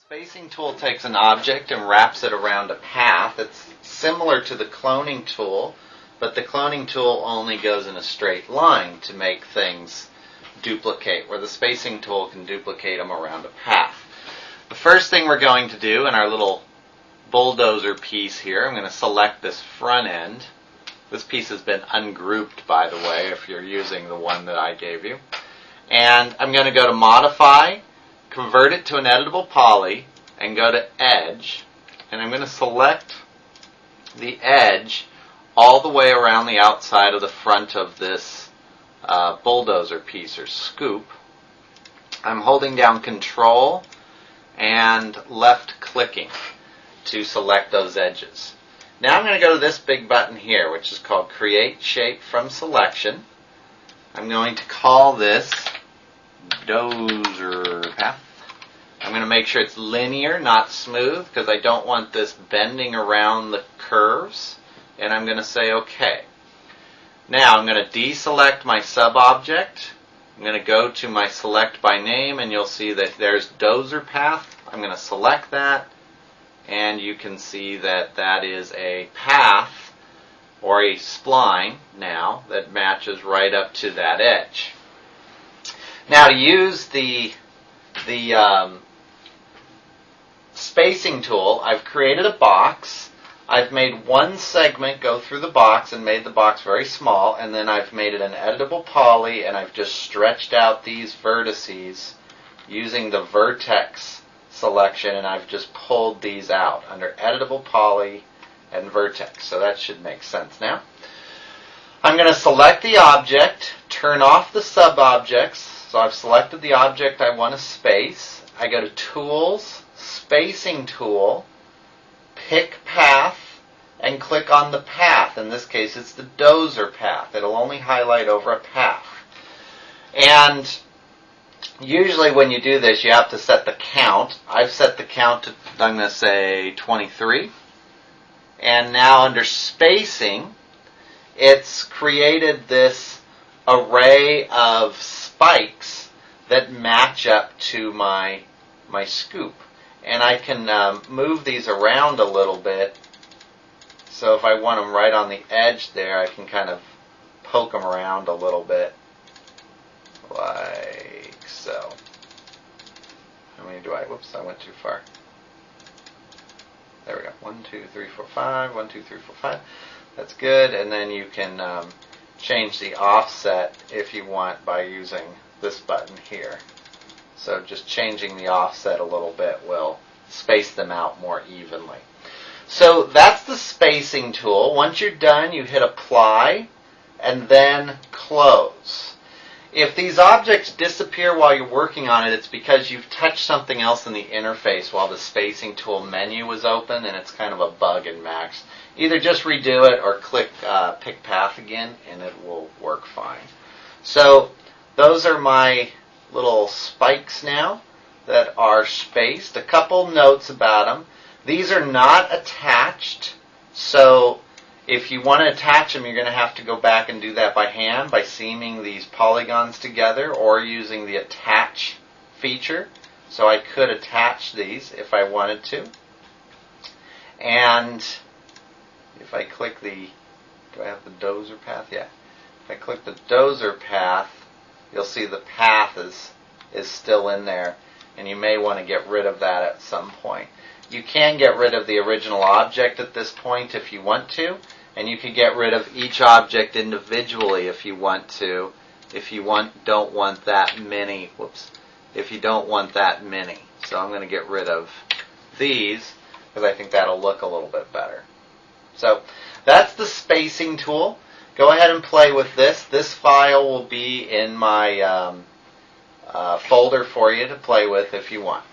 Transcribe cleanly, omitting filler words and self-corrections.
Spacing tool takes an object and wraps it around a path. It's similar to the cloning tool, but the cloning tool only goes in a straight line to make things duplicate, where the spacing tool can duplicate them around a path. The first thing we're going to do in our little bulldozer piece here, I'm going to select this front end. This piece has been ungrouped, by the way, if you're using the one that I gave you. And I'm going to go to Modify, convert it to an editable poly, and go to Edge. And I'm going to select the edge all the way around the outside of the front of this bulldozer piece or scoop. I'm holding down Control and left clicking to select those edges. Now I'm going to go to this big button here, which is called Create Shape from Selection. I'm going to call this Dozer Path. I'm going to make sure it's linear, not smooth, because I don't want this bending around the curves. And I'm going to say OK. Now I'm going to deselect my sub-object. I'm going to go to my Select by Name, and you'll see that there's Dozer Path. I'm going to select that, and you can see that that is a path or a spline now that matches right up to that edge. Now to use the spacing tool, I've created a box. I've made one segment go through the box and made the box very small, and then I've made it an editable poly, and I've just stretched out these vertices using the vertex selection, and I've just pulled these out under editable poly and vertex. So that should make sense now. I'm going to select the object, turn off the sub-objects. So I've selected the object I want to space. I go to Tools, Spacing Tool, pick Path, and click on the path. In this case, it's the Dozer path. It'll only highlight over a path. And usually when you do this, you have to set the count. I've set the count to, I'm going to say 23. And now under spacing, it's created this array of spikes that match up to my scoop. And I can move these around a little bit. So if I want them right on the edge there, I can kind of poke them around a little bit. Like so. How many do I? Whoops, I went too far. There we go. 1, 2, 3, 4, 5. 1, 2, 3, 4, 5. That's good. And then you can change the offset if you want by using this button here. So just changing the offset a little bit will space them out more evenly. So that's the spacing tool. Once you're done, you hit Apply and then Close. If these objects disappear while you're working on it, it's because you've touched something else in the interface while the spacing tool menu was open, and it's kind of a bug in Max. Either just redo it or click Pick Path again, and it will work fine. So those are my little spikes now that are spaced. A couple notes about them. These are not attached, so if you want to attach them, you're going to have to go back and do that by hand by seaming these polygons together or using the Attach feature. So I could attach these if I wanted to. And if I click the, do I have the Dozer path? Yeah. If I click the Dozer path, you'll see the path is still in there, and you may want to get rid of that at some point. You can get rid of the original object at this point if you want to, and you can get rid of each object individually if you want to, if you don't want that many. Whoops. If you don't want that many. So I'm going to get rid of these because I think that'll look a little bit better. So that's the spacing tool. Go ahead and play with this. This file will be in my folder for you to play with if you want.